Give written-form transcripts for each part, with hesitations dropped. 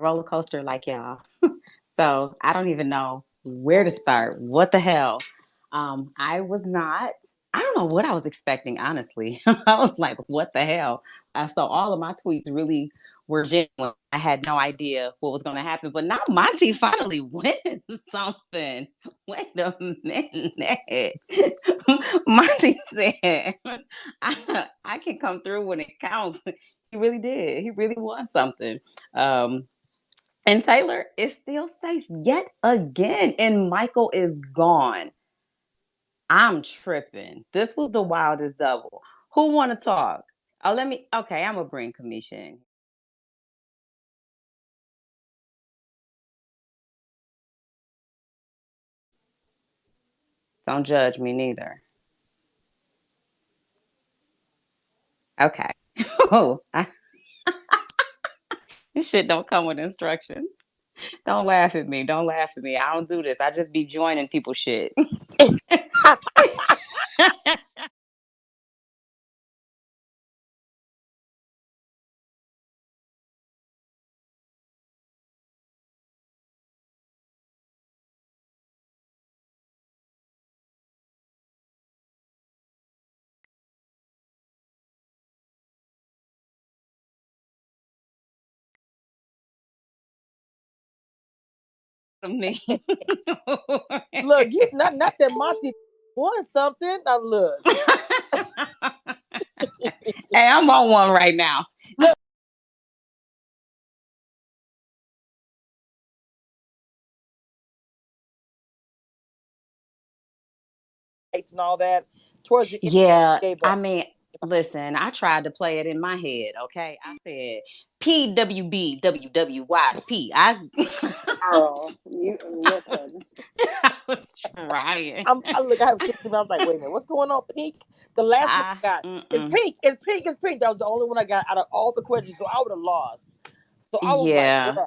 roller coaster like y'all. So I don't even know where to start. What the hell? I was not. I don't know what I was expecting. Honestly, I was like, "What the hell?" So all of my tweets really were genuine. I had no idea what was going to happen, but now Monty finally wins something. Wait a minute. Monty said, I can come through when it counts." He really did. He really won something. Um, and Taylor is still safe yet again, and Michael is gone. I'm tripping. This was the wildest double. Who want to talk? Oh, let me. Okay, I'm gonna bring commission. Don't judge me neither. Okay. Oh, this shit don't come with instructions. Don't laugh at me. Don't laugh at me. I don't do this. I just be joining people shit. Me. Look, you not that Monty won something. Now look, Hey, I'm on one right now. look, and all that. Towards the end, Yeah, gave I up. mean, listen, I tried to play it in my head, okay? I said PWBWWYP. Girl, you listen. I was trying. I look. I have kids, and I was like, wait a minute, what's going on? Pink. The last one I I got is mm-mm. pink. It's pink. It's pink. That was the only one I got out of all the questions. So I would have lost. So I was like, Yeah, bruh,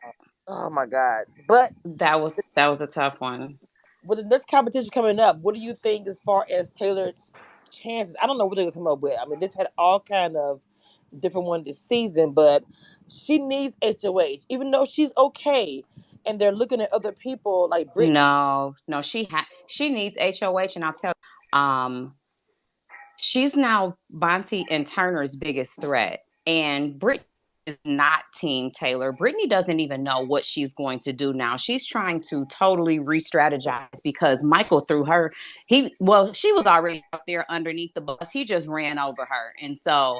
oh my god. But that was a tough one. with the next competition coming up, what do you think as far as Taylor's chances? I don't know what they're gonna come up with. I mean, this had all kind of different one this season, but she needs HOH, even though she's okay. And they're looking at other people like Brittany. No, no, she needs HOH, and I'll tell you, she's now Bonte and Turner's biggest threat. And Brittany is not Team Taylor. Brittany doesn't even know what she's going to do now. She's trying to totally re-strategize because Michael threw her. She was already out there underneath the bus. He just ran over her. And so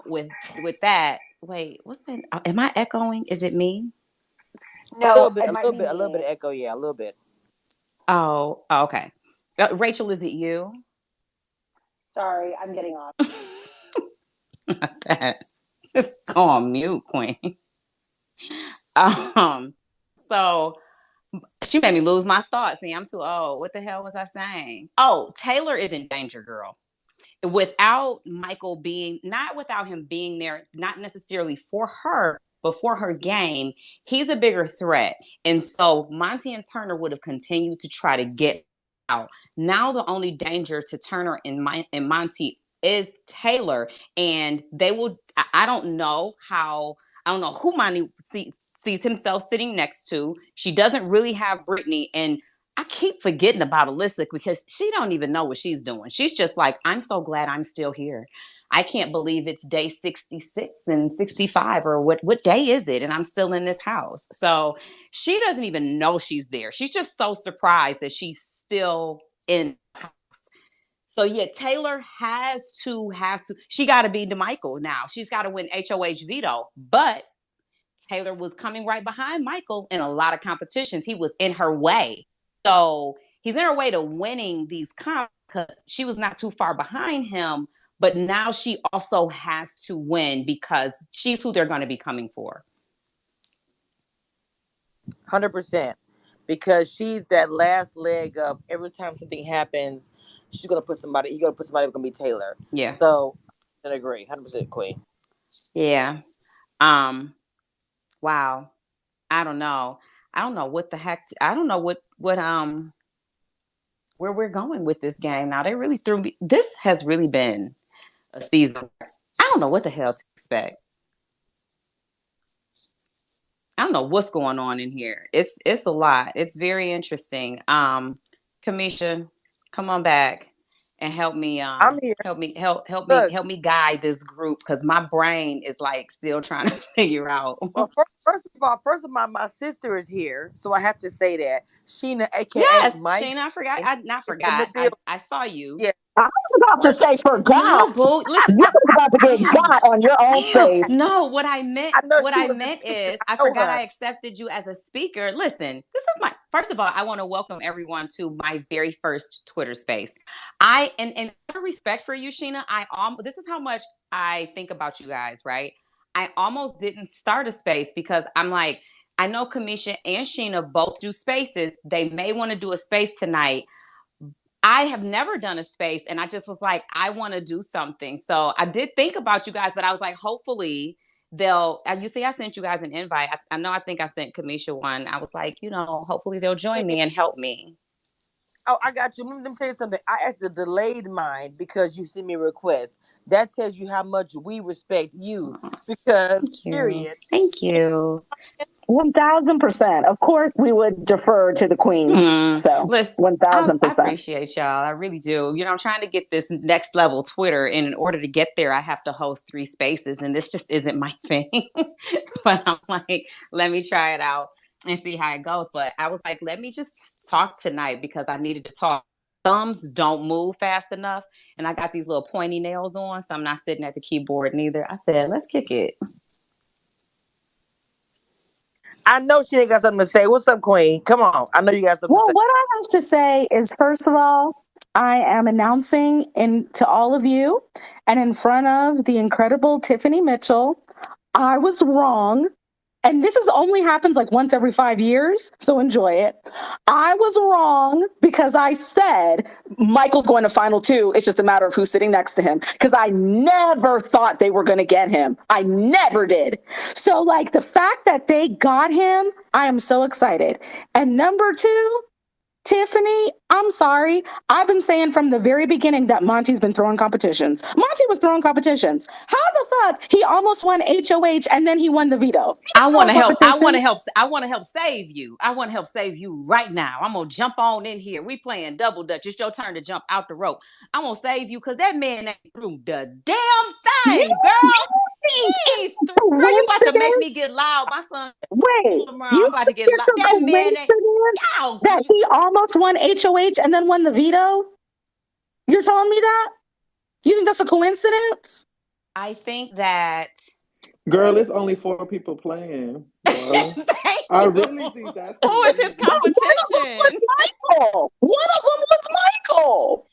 with that, wait, what's that? Am I echoing? Is it me? No, A it might be a little bit me. of echo, yeah, a little bit. Oh, okay. Rachel, is it you? Sorry, I'm getting off. That. Just go on mute, Queen. Um, so she made me lose my thoughts. See, I'm too old. What the hell was I saying? Oh, Taylor is in danger, girl. Without Michael being, not without him being there, not necessarily for her, but for her game, he's a bigger threat. And so Monty and Turner would have continued to try to get out. Now the only danger to Turner and Monty is Taylor, and they will. I don't know how. I don't know who Monty sees himself sitting next to. She doesn't really have Brittany, and I keep forgetting about Alyssa because she don't even know what she's doing. She's just like, I'm so glad I'm still here. I can't believe it's day 66 and 65 or what day is it? And I'm still in this house. So she doesn't even know she's there. She's just so surprised that she's still in the house. So yeah, Taylor has to, she got to be DeMichael now. She's got to win HOH veto. But Taylor was coming right behind Michael in a lot of competitions. He was in her way. So he's in her way to winning these comps because she was not too far behind him. But now she also has to win because she's who they're going to be coming for. 100%. Because she's that last leg of every time something happens, she's gonna put somebody. You're gonna put somebody who's gonna be Taylor. Yeah. So I agree, 100% Queen. Yeah. Um, wow. I don't know. I don't know what the heck. I don't know what where we're going with this game. Now they really threw me. This has really been a season. I don't know what the hell to expect. I don't know what's going on in here. It's a lot. It's very interesting. Kamisha, come on back and help me I'm here. Look, help me guide this group because my brain is like still trying to figure out. well, first of all, my sister is here, so I have to say that Sheena, aka Yes, Mike, Sheena, I forgot. I not is in the forgot. building. I saw you. Yeah, I was about to but say No, forgot. boo. Listen, You was about to get damn. got on your own Damn. space. No, I know what she I was a meant speaker. is I I know forgot her. I accepted you as a speaker. Listen, this is my first of all, I want to welcome everyone to my very first Twitter space. I and out of respect for you, Sheena, this is how much I think about you guys, right? I almost didn't start a space because I'm like, I know Kamisha and Sheena both do spaces. They may want to do a space tonight. I have never done a space and I just was like, I want to do something. So I did think about you guys, but I was like, hopefully they'll, you see, I sent you guys an invite. I know I think I sent Kamisha one. I was like, hopefully they'll join me and help me. Oh, I got you. Let me tell you something. I actually delayed mine because you sent me a request. That tells you how much we respect you. Oh, Because, thank you. period. Thank you. 1000%. Of course, we would defer to the queen. So, Listen, I 1000%. appreciate y'all. I really do. I'm trying to get this next level Twitter, and in order to get there, I have to host 3 spaces, and this just isn't my thing. But I'm like, let me try it out and see how it goes. But I was like, let me just talk tonight because I needed to talk. Thumbs don't move fast enough, and I got these little pointy nails on, so I'm not sitting at the keyboard neither. I said, let's kick it. I know she ain't got something to say. What's up, Queen? Come on. I know you got something to Well, say. what I have to say is, first of all, I am announcing to all of you and in front of the incredible Tiffany Mitchell, I was wrong. And this is only happens like once every 5 years, so enjoy it. I was wrong because I said Michael's going to final two. It's just a matter of who's sitting next to him because I never thought they were going to get him. I never did. So, like, the fact that they got him, I am so excited. And number two, Tiffany, I'm sorry. I've been saying from the very beginning that Monty's been throwing competitions. Monty was throwing competitions. How the fuck he almost won HOH and then he won the veto? He I been want throwing to help. I want to competitions. help. I want to help save you. I want to help save you right now. I'm gonna jump on in here. We playing double dutch. It's your turn to jump out the rope. I'm gonna save you because that man ain't through the damn You thing, girl. think He it's ain't a through. Girl, you about to make me coincidence? get loud. My son Wait, tomorrow. I'm you about to think get it's loud. a That man ain't. coincidence Y'all. that he almost won HOH and then won the veto? You're telling me that? You think that's a coincidence? I think that. Girl, it's only 4 people playing, bruh. Thank I you. really think that's Who the is his But reason. one of them was competition? Michael. One of them was Michael.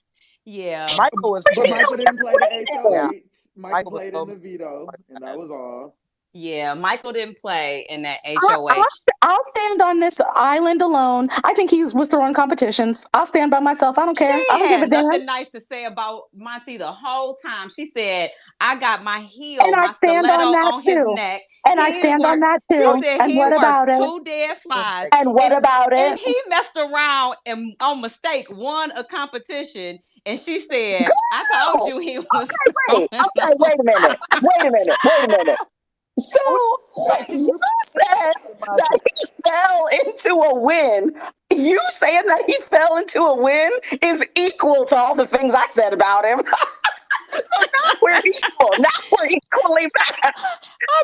Yeah. Michael was But playing. Michael didn't play the Yeah. HOH. Michael Michael was played in so the veto, and that was all. Yeah. Michael didn't play in that I, I'll, HOH. I'll stand on this island alone. I think he was throwing competitions. I'll stand by myself. I don't She care. I don't give a had damn. nothing nice to say about Monty the whole time. She said, I got my And heel, I my stand stiletto on that on his too. neck. And I He ain't stand on worth, that she oh, too. said And he what ain't worth about it? two dead flies. And what And about and it? he messed around and on mistake won a competition. And she said, I told Girl, you he was wait. Okay, wait a minute. Wait a minute. Wait a minute. So wait, wait, Tiffany, you you said Monty. that he fell into a win. You saying that he fell into a win is equal to all the things I said about him. So now we're equal. Now we're equally bad.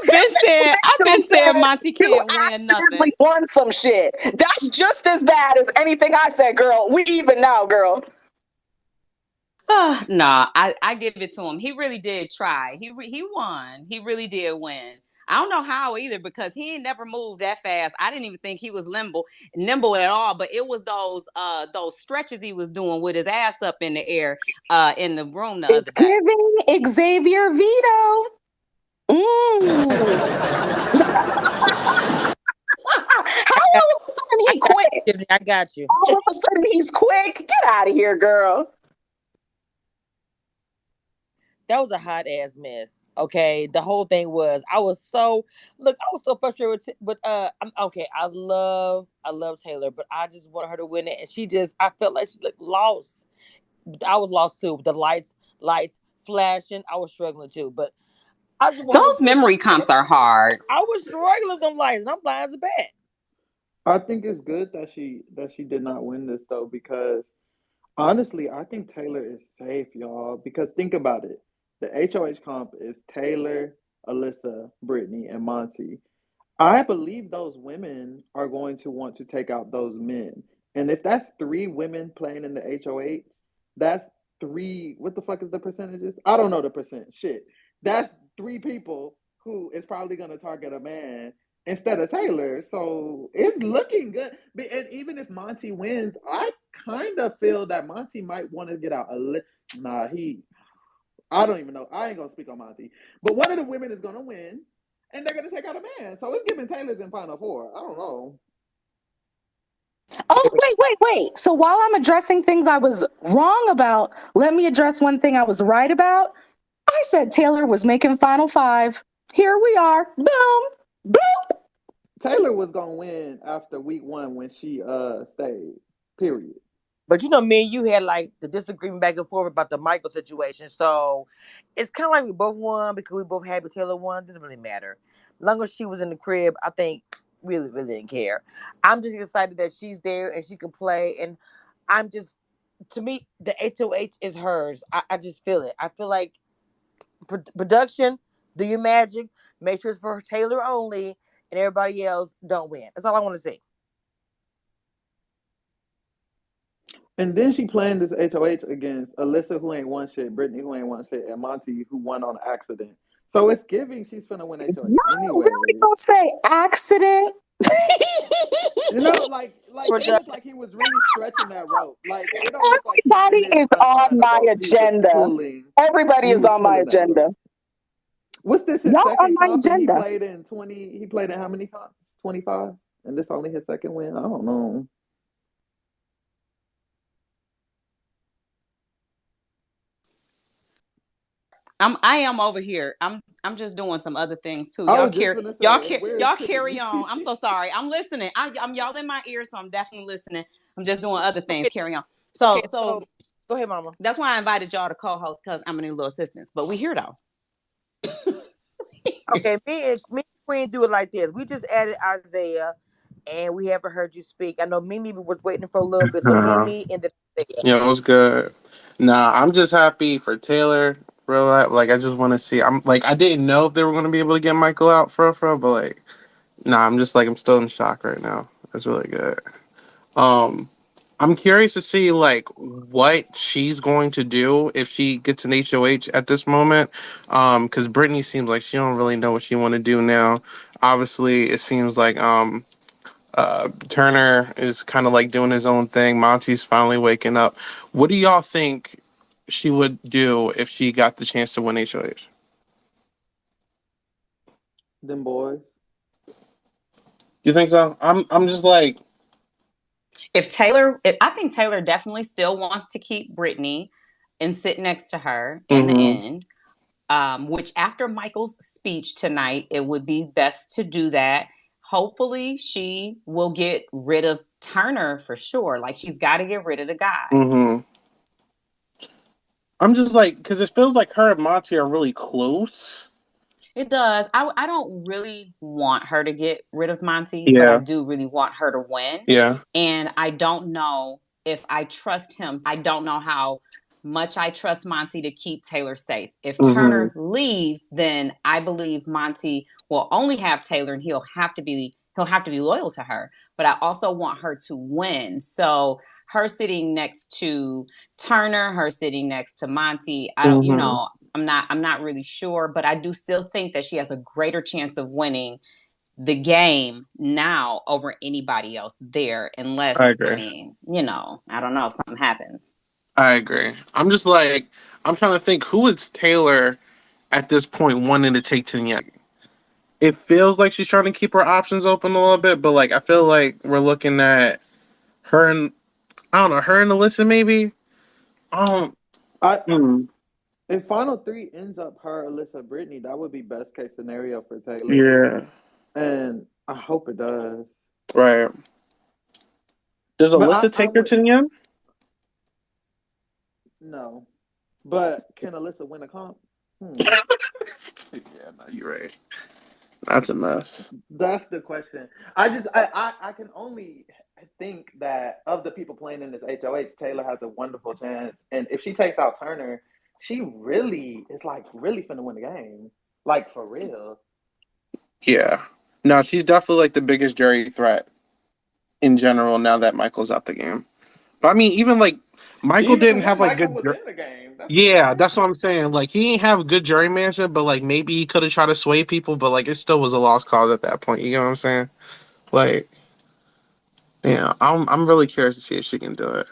Tiffany I've Mitchell been saying said Monty you can't win accidentally nothing. won some shit. That's just as bad as anything I said, girl. We even now, girl. No, I give it to him. He really did try. He won. He really did win. I don't know how either because he ain't never moved that fast. I didn't even think he was nimble at all. But it was those stretches he was doing with his ass up in the air in the room the It's other day. giving Xavier Vito. Mm. I How got, all of a sudden I he got quit? you, Tiffany. I got you. All of a sudden he's quick. Get out of here, girl. That was a hot ass mess. Okay, the whole thing was. I was so look. I was so frustrated with. I'm okay. I love Taylor, but I just wanted her to win it, and she just. I felt like she looked lost. I was lost too. The lights flashing. I was struggling too, but I just want her to Those win. memory comps are hard. I was struggling with them lights, and I'm blind as a bat. I think it's good that she did not win this though, because honestly, I think Taylor is safe, y'all. Because think about it. The HOH comp is Taylor, Alyssa, Brittany, and Monty. I believe those women are going to want to take out those men. And if that's three women playing in the HOH, that's three. What the fuck is the percentages? I don't know the percent. Shit. That's three people who is probably going to target a man instead of Taylor. So it's looking good. And even if Monty wins, I kind of feel that Monty might want to get out a little. Nah, I don't even know. I ain't gonna speak on Monty. But one of the women is gonna win, and they're gonna take out a man. So it's giving Taylor's in final four. I don't know. Oh, wait. So while I'm addressing things I was wrong about, let me address one thing I was right about. I said Taylor was making Final Five. Here we are. Boom. Boom. Taylor was gonna win after week one when she stayed. Period. But you know, me and you had like the disagreement back and forth about the Michael situation. So it's kind of like we both won because we both happy Taylor won. Doesn't really matter. As long as she was in the crib, I think really didn't care. I'm just excited that she's there and she can play. And I'm just, to me, the HOH is hers. I just feel it. I feel like production, do your magic, make sure it's for Taylor only, and everybody else don't win. That's all I want to see. And then she playing this HOH against Alyssa, who ain't won shit, Brittany, who ain't won shit, and Monty, who won on accident. So it's giving she's finna win HOH Y'all really anyway. gonna say accident? You know, like it looked Production. like he was really stretching that rope. Like it don't look like he Everybody finished is on untying the my rope. He was agenda. pulling. Everybody He is was on my pulling that rope. agenda. What's this? His Y'all on second my comp, and he agenda. played in 20. He played in how many comps? 25, and this only his second win. I don't know. I am over here. I'm just doing some other things too. I was just gonna say, and where's Y'all carry Tiffany? on. I'm so sorry. I'm listening. I'm y'all in my ear, so I'm definitely listening. I'm just doing other things. Okay, Carry on. okay, So so go ahead, Mama. that's why I invited y'all to co-host because I'm gonna need a little assistance. But we here though. Okay, me and Queen do it like this. We just added Isaiah, and we haven't heard you speak. I know Mimi was waiting for a little bit, so Uh, Mimi and then Isaiah. yeah, it was good. Nah, I'm just happy for Taylor. Real like I just want to see. I'm like I didn't know if they were gonna be able to get Michael out for, but like nah, I'm just like I'm still in shock right now. That's really good. Um, I'm curious to see like what she's going to do if she gets an HOH at this moment. Because Brittany seems like she don't really know what she want to do now. Obviously, it seems like Turner is kind of like doing his own thing. Monty's finally waking up. What do y'all think she would do if she got the chance to win HOH? Them boys. You think so? I'm just like I think Taylor definitely still wants to keep Brittany and sit next to her in the mm-hmm, end. Which after Michael's speech tonight, it would be best to do that. Hopefully, she will get rid of Turner for sure. Like she's got to get rid of the guys. mm-hmm. I'm just like because it feels like her and Monty are really close. It does. I don't really want her to get rid of Monty, but I Yeah, do really want her to win. yeah. And I don't know if I trust him. I don't know how much I trust Monty to keep Taylor safe. If Mm-hmm, Turner leaves, then I believe Monty will only have Taylor and he'll have to be loyal to her. But I also want her to win. So her sitting next to Turner, her sitting next to Monty, I don't, mm-hmm. I'm not really sure, but I do still think that she has a greater chance of winning the game now over anybody else there, I unless, I agree. mean, I don't know if something happens. I agree. I'm just like I'm trying to think who is Taylor at this point wanting to take to the end. It feels like she's trying to keep her options open a little bit, but like I feel like we're looking at her and I don't know her and Alyssa maybe. Um, I hmm, If final three ends up her, Alyssa, Brittany, that would be best case scenario for Taylor, yeah, and I hope it does. right. Does But Alyssa I take her would to the end? no. But can Alyssa win a comp? Hmm. Yeah, no, you're right. That's a mess. That's the question. I can only think that of the people playing in this HOH, Taylor has a wonderful chance, and if she takes out Turner, she really is like really finna win the game, like for real. Yeah. No, she's definitely like the biggest jury threat in general now that Michael's out the game. But I mean, even like Michael Even didn't when have like Michael good. was in the game, that's what's Yeah, that's what crazy. I'm saying. Like he didn't have good jury management, but like maybe he could have tried to sway people, but like it still was a lost cause at that point. You know what I'm saying? Like, yeah, I'm really curious to see if she can do it.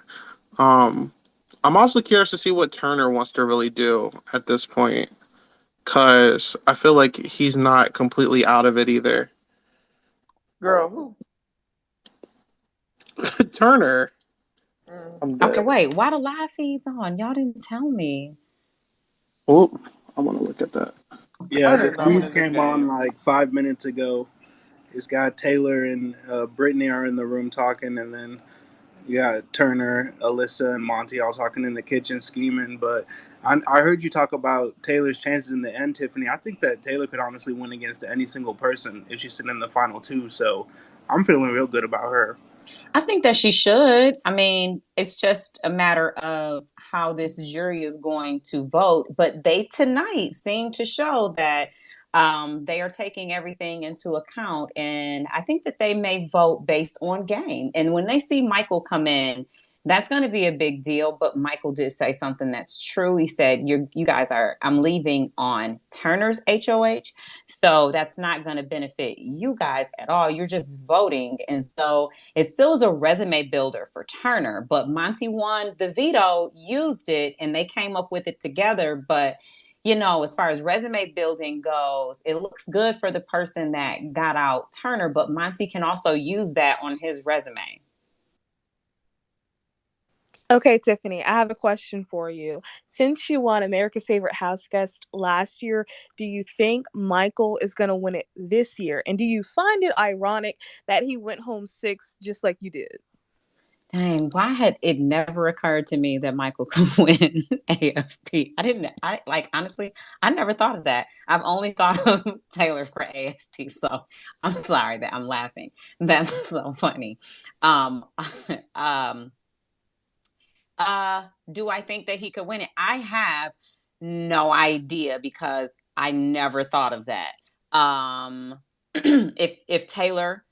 Um, I'm also curious to see what Turner wants to really do at this point, because I feel like he's not completely out of it either. Girl, who? Turner, Mm, I'm Okay, dead. wait. Why the live feeds on? Y'all didn't tell me. Oh, I want to look at that. Yeah, the Turner's not feeds winning this came on game. like 5 minutes ago. It's got Taylor and Brittany are in the room talking, and then you got Turner, Alyssa, and Monty all talking in the kitchen scheming. But I heard you talk about Taylor's chances in the end, Tiffany. I think that Taylor could honestly win against any single person if she's sitting in the final two. So I'm feeling real good about her. I think that she should. I mean, it's just a matter of how this jury is going to vote. But they tonight seem to show that they are taking everything into account. And I think that they may vote based on game. And when they see Michael come in, that's going to be a big deal. But Michael did say something that's true. He said, You guys are, I'm leaving on Turner's HOH. So that's not going to benefit you guys at all. You're just voting. And so it still is a resume builder for Turner, but Monty won the veto, used it, and they came up with it together. But as far as resume building goes, it looks good for the person that got out Turner, but Monty can also use that on his resume. Okay, Tiffany, I have a question for you. Since you won America's Favorite House Guest last year, do you think Michael is going to win it this year? And do you find it ironic that he went home six just like you did? Dang, why had it never occurred to me that Michael could win AFP? I didn't, I like, honestly, I never thought of that. I've only thought of Taylor for AFP. So I'm sorry that I'm laughing. That's so funny. Um, um, do I think that he could win it? I have no idea because I never thought of that. If Taylor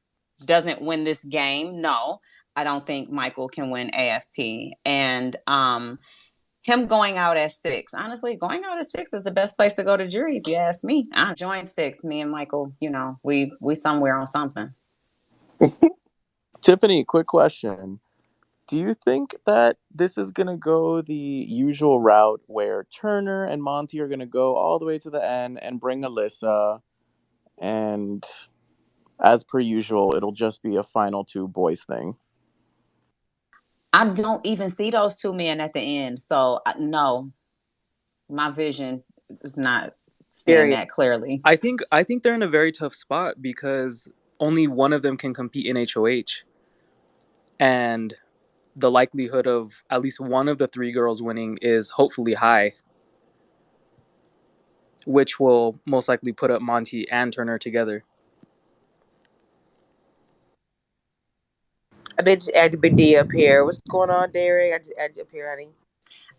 doesn't win this game, no, I don't think Michael can win AFP. And him going out at six, honestly, going out at six is the best place to go to jury if you ask me. I joined six. Me and Michael, we somewhere on something. Tiffany, quick question. Do you think that this is going to go the usual route where Turner and Monty are going to go all the way to the end and bring Alyssa, and as per usual, it'll just be a final two boys thing? I don't even see those two men at the end. So no, my vision is not seeing Period. that clearly. I think they're in a very tough spot because only one of them can compete in HOH, and the likelihood of at least one of the three girls winning is hopefully high, which will most likely put up Monty and Turner together. I did just add the big D up here. What's going on, Derek? I just added you up here, honey.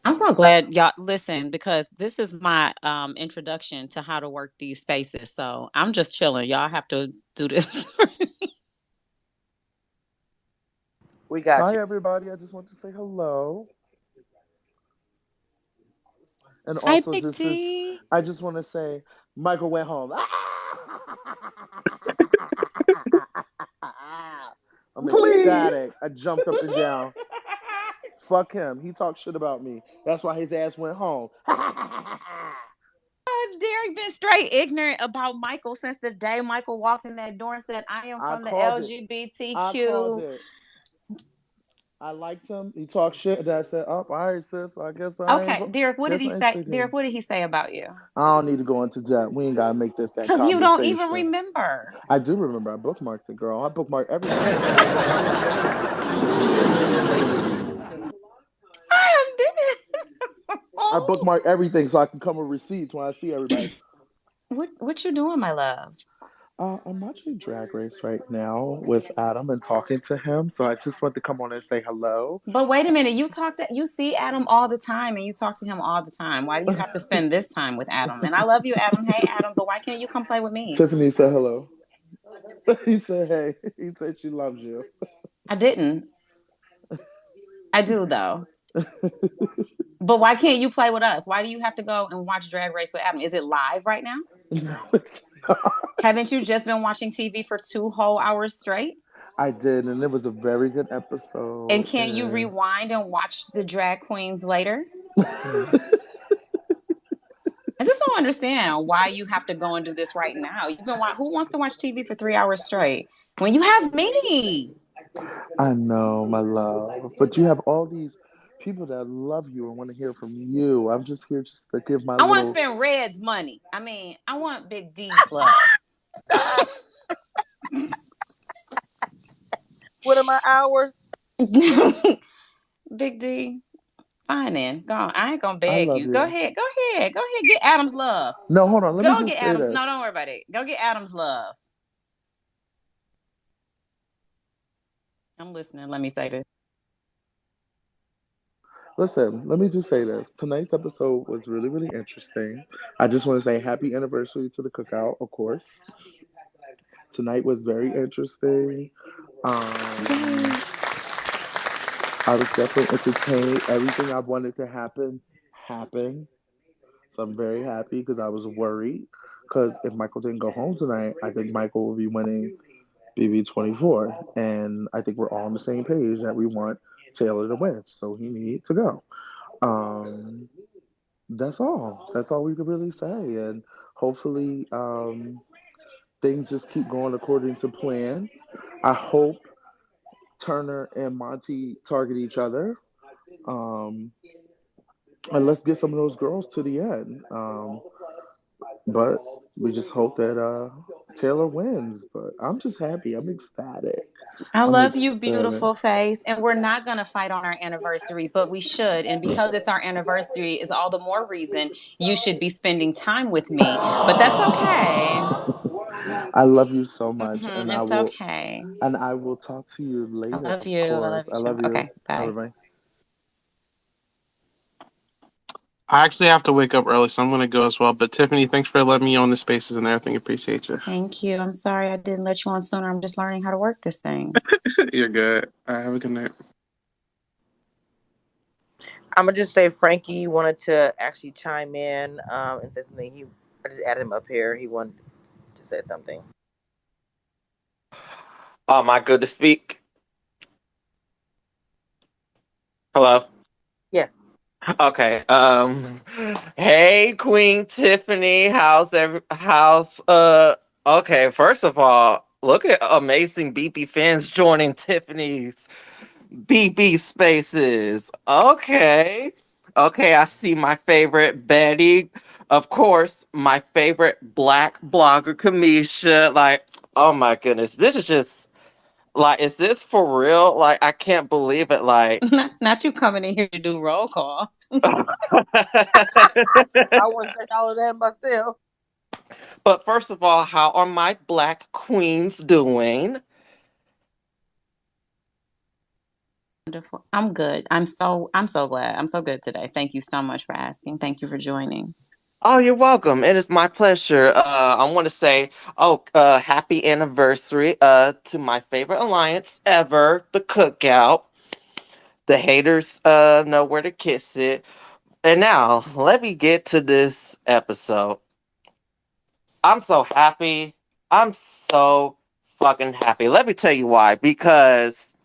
I'm so glad y'all listen because this is my introduction to how to work these spaces. So I'm just chilling. Y'all have to do this. We got Hi, you. everybody. I just want to say hello. And Hi, also, Big this is, D. I just want to say, Michael went home. I'm Please. ecstatic. I jumped up and down. Fuck him. He talked shit about me. That's why his ass went home. Derek been straight ignorant about Michael since the day Michael walked in that door and said, I am I from the called it. I called LGBTQ. it. I liked him. He talked shit. And I said, oh, all right, sis. I guess I ain't Okay, go. Derek, what did Guess he I ain't say? speaking to Derek, you. what did he say about you? I don't need to go into depth. We ain't gotta make this that Because you don't even conversation. remember. I do remember. I bookmarked the girl. I bookmarked everything, so I know how it's going. I am dead. I bookmark everything so I can come with receipts when I see everybody. What you doing, my love? I'm watching Drag Race right now with Adam and talking to him, so I just want to come on and say hello. But wait a minute, you see Adam all the time and you talk to him all the time. Why do you have to spend this time with Adam? And I love you, Adam. Hey, Adam, but why can't you come play with me? Tiffany said hello. He said hey. He said she loves you. I didn't. I do though. But why can't you play with us? Why do you have to go and watch Drag Race with Adam? Is it live right now? No, it's not. Haven't you just been watching TV for 2 whole hours straight? I did, and it was a very good And episode. can't you And rewind and watch the drag queens later? I just don't understand why you have to go and do this right now. Who wants to watch TV for 3 hours straight when you have me? I know, my love, but you have all these people that love you and want to hear from you. I'm just here just to give my I want to little. spend Red's money. I mean, I want Big D's love. What are my hours? Big D, fine then. Go on. I ain't gonna I beg love you. Go you. ahead. Go ahead. Go ahead. Get Adam's love. No, hold on. Let me Go just get say Adam's. this. No, don't worry about it. Go get Adam's love. I'm listening. Let me say this. Listen, let me just say this. Tonight's episode was really, really interesting. I just want to say happy anniversary to the cookout, of course. Tonight was very interesting. Um, Yay. I was definitely entertained. Everything I wanted to happen happened. So I'm very happy because I was worried. Because if Michael didn't go home tonight, I think Michael will be winning BB24. And I think we're all on the same page that we want Taylor to win. So he needs to go. Um, that's all. That's all we could really say. And hopefully things just keep going according to plan. I hope Turner and Monty target each other. Um, and let's get some of those girls to the end. But we just hope that Taylor wins. But I'm just happy. I'm ecstatic. I I'm love you, ecstatic. beautiful face. And we're not going to fight on our anniversary, but we should. And because it's our anniversary, is all the more reason you should be spending time with me. But that's okay. I love you so much, It's okay. and I will talk to you I later. love Of you. I love course, you I too. love you. Okay, Bye bye. bye. I actually have to wake up early, so I'm gonna go as well. But Tiffany, thanks for letting me on the spaces and everything. Appreciate you. Thank you. I'm sorry I didn't let you on sooner. I'm just learning how to work this thing. You're good. All right, have a good night. I'm gonna just say Frankie wanted to actually chime in and say something. I just added him up here. He wanted to say something. Am I good to speak? Hello. Yes. Okay. Hey, Queen Tiffany. How's Okay. First of all, look at amazing BP fans joining Tiffany's BB Spaces. Okay. Okay. I see my favorite Betty. Of course, my favorite Black blogger Kamisha. Like, oh my goodness, this is just like, is this for real? Like, I can't believe it. Like, Not you coming in here to do roll call. I want to say all of that myself. but first of all, how are my black queens doing? Wonderful. I'm good. I'm so glad. I'm so good today. Thank you so much for asking. Thank you for joining. Oh, you're welcome. It is my pleasure. I want to say, happy anniversary to my favorite alliance ever, the Cookout. The haters know where to kiss it. And now, let me get to this episode. I'm so happy. I'm so fucking happy. Let me tell you why. Because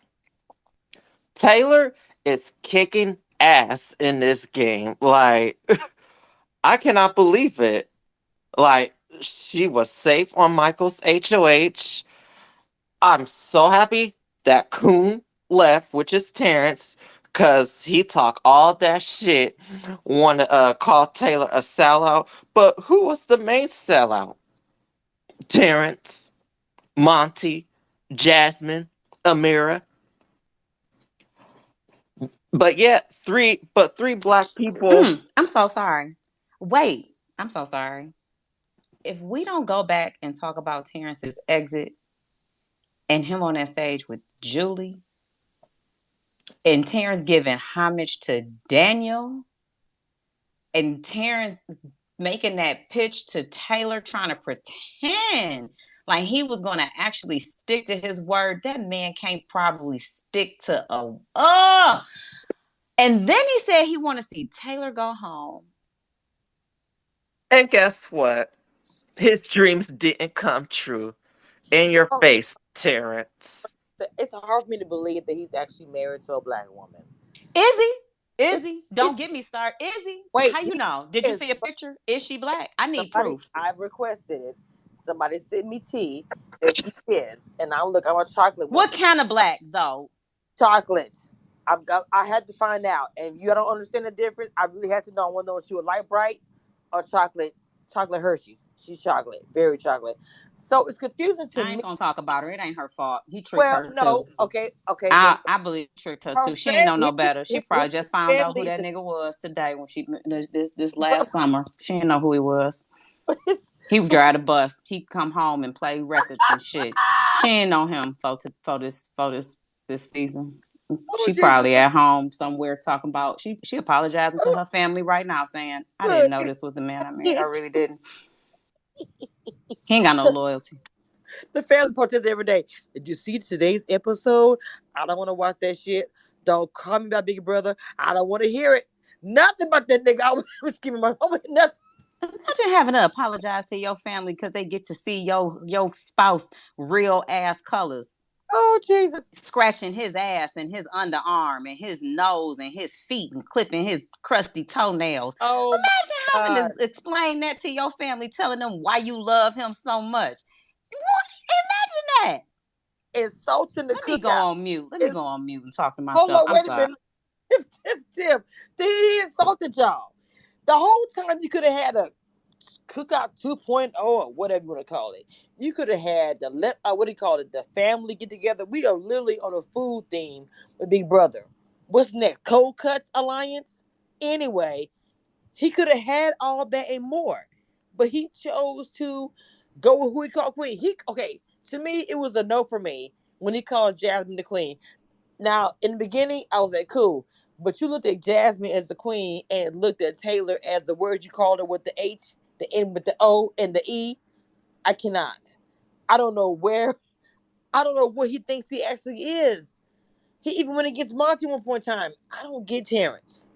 Taylor is kicking ass in this game. Like, I cannot believe it. Like, she was safe on Michael's HOH. I'm so happy that Coon left, which is Terrence, because he talked all that shit, want to call Taylor a sellout. But who was the main sellout? Terrence, Monty, Jasmine, Amira. But yet, three black people. I'm so sorry. Wait, I'm so sorry. if we don't go back and talk about Terrence's exit and him on that stage with Julie and Terrence giving homage to Daniel and Terrence making that pitch to Taylor trying to pretend like he was going to actually stick to his word, that man can't probably stick to a and then he said he want to see Taylor go home. And guess what? His dreams didn't come true. In your Oh, face, Terrence. it's hard for me to believe that he's actually married to a black woman. Is he? Is It's he? it's Don't get me started. Is he? wait, How you he know? Did you is. see a picture? Is she black? I need Somebody, proof. I've requested it. Somebody sent me tea that she is, and I'm a chocolate What woman. kind of black though? Chocolate. I had to find out, and you don't understand the difference. I really had to know. I want to know if she was light bright or chocolate. Chocolate Hershey's. She's chocolate, very chocolate. So it's confusing to I me. ain't gonna talk about her. It ain't her fault. He tricked Well, her too. no, okay, okay. Then I believe he tricked her her too. She ain't know no better. She probably listen, just found out who family, that nigga was today when she this but last summer. She didn't know who he was. He would drive the bus. He'd come home and play records and shit. She ain't know him for this season. oh She Jesus, probably at home somewhere talking about she apologizing to her family right now, saying, I didn't know this was the man I married. I really didn't. He ain't got no loyalty. the family protests every day. Did you see today's episode? I don't want to watch that shit. Don't call me about Big Brother. I don't want to hear it. Nothing about that nigga. I was giving my mama nothing. Imagine having to apologize to your family because they get to see your spouse real ass colors. Oh Jesus. Scratching his ass and his underarm and his nose and his feet and clipping his crusty toenails. Oh my Imagine God. having to explain that to your family, telling them why you love him so much. Imagine that. Insulting the Let me go cookout. on mute. Let me go It's on mute and talk to hold myself. on, I'm wait a sorry. minute. Tip. He insulted y'all. The whole time you could have had a cookout 2.0 or whatever you want to call it. You could have had what do you call it? The family get together. We are literally on a food theme with Big Brother. What's next? Cold Cuts Alliance? Anyway, he could have had all that and more. But he chose to go with who he called Queen. To me, it was a no for me when he called Jasmine the Queen. Now, in the beginning, I was like, cool. But you looked at Jasmine as the queen and looked at Taylor as the word you called her with the H, the N with the O, and the E. I cannot. I don't know where. I don't know what he thinks he actually is. He even when he gets Monty one point in time, I don't get Terrence.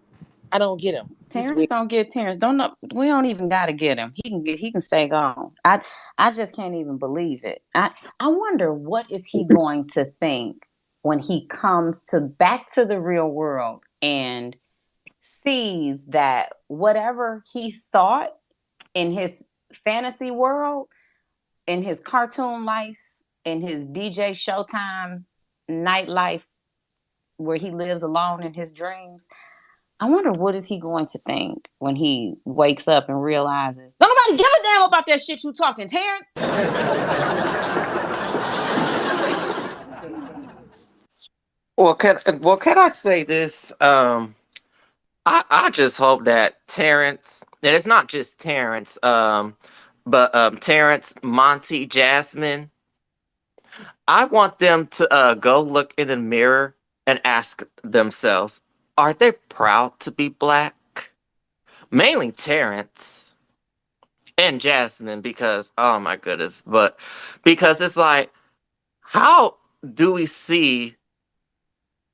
I don't get him. He's Terrence weird. don't get Terrence. Don't know. We don't even gotta get him. He can stay gone. I just can't even believe it. I wonder what is he going to think when he comes to back to the real world and sees that whatever he thought in his fantasy world, in his cartoon life, in his DJ Showtime nightlife where he lives alone in his dreams, I wonder what is he going to think when he wakes up and realizes don't nobody give a damn about that shit you talking, Terrence. Can I say this? I just hope that Terrence, and it's not just Terrence, but Terrence, Monty, Jasmine. I want them to go look in the mirror and ask themselves, are they proud to be black? Mainly Terrence and Jasmine, because oh my goodness, but because it's like, how do we see?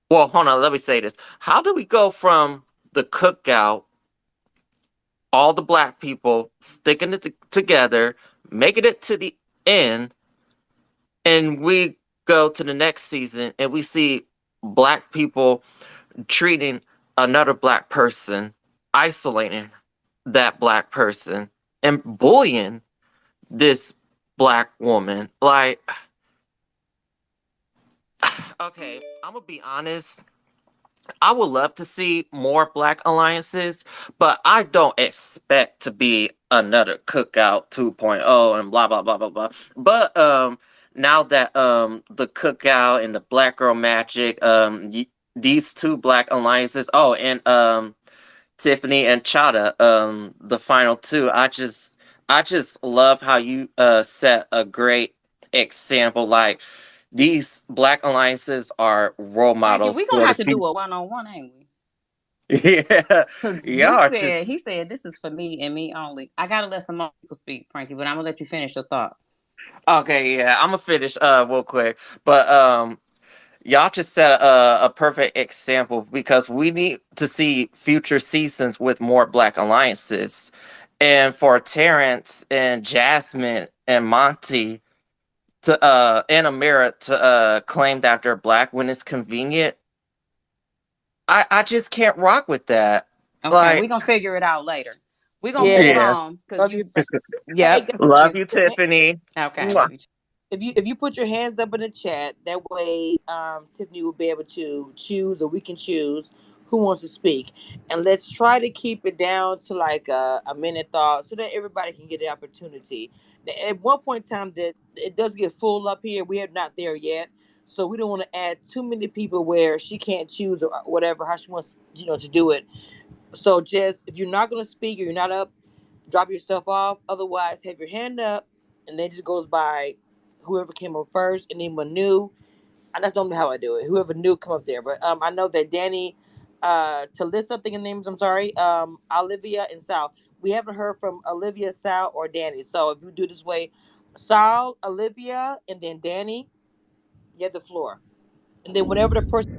Well, hold on, let me say this. How do we go from the cookout, all the black people sticking it together, making it to the end, and we go to the next season and we see black people treating another black person, isolating that black person, and bullying this black woman? Like, okay, I'm gonna be honest. I would love to see more black alliances, but I don't expect to be another Cookout 2.0 and blah blah blah blah blah. But now that the Cookout and the Black Girl Magic, these two black alliances, oh, and Tiffany and Chada, the final two, I just love how you set a great example. Like these black alliances are role Frankie, models we gonna for the have to do future. a one-on-one, ain't we? Yeah, Because you yeah. said, he said, this is for me and me only. I gotta let some more people speak, Frankie, but I'm gonna let you finish your thought. Okay, yeah. I'm gonna finish real quick, but y'all just set a perfect example because we need to see future seasons with more black alliances, and for Terrence and Jasmine and Monty to and Amira to claim that they're black when it's convenient. I just can't rock with that. Okay, Like, we gonna figure it out later. We gonna move Yeah. yeah. on because Love you. you, Hey yep. guys, Love you, Tiffany. Okay, Mwah. love you. if you put your hands up in the chat, that way Tiffany will be able to choose, or we can choose who wants to speak, and let's try to keep it down to like a minute thought, so that everybody can get the opportunity. At one point in time, that it does get full up here. We are not there yet, so we don't want to add too many people where she can't choose or whatever how she wants, to do it. So just if you're not gonna speak or you're not up, drop yourself off. Otherwise, have your hand up, and then it just goes by whoever came up first, and then when new, and that's normally how I do it. Whoever new come up there. But I know that Danny, to list something in names. I'm sorry, Olivia and Sal. We haven't heard from Olivia, Sal, or Danny. So if you do this way, Sal, Olivia, and then Danny, you have the floor. And then whenever the person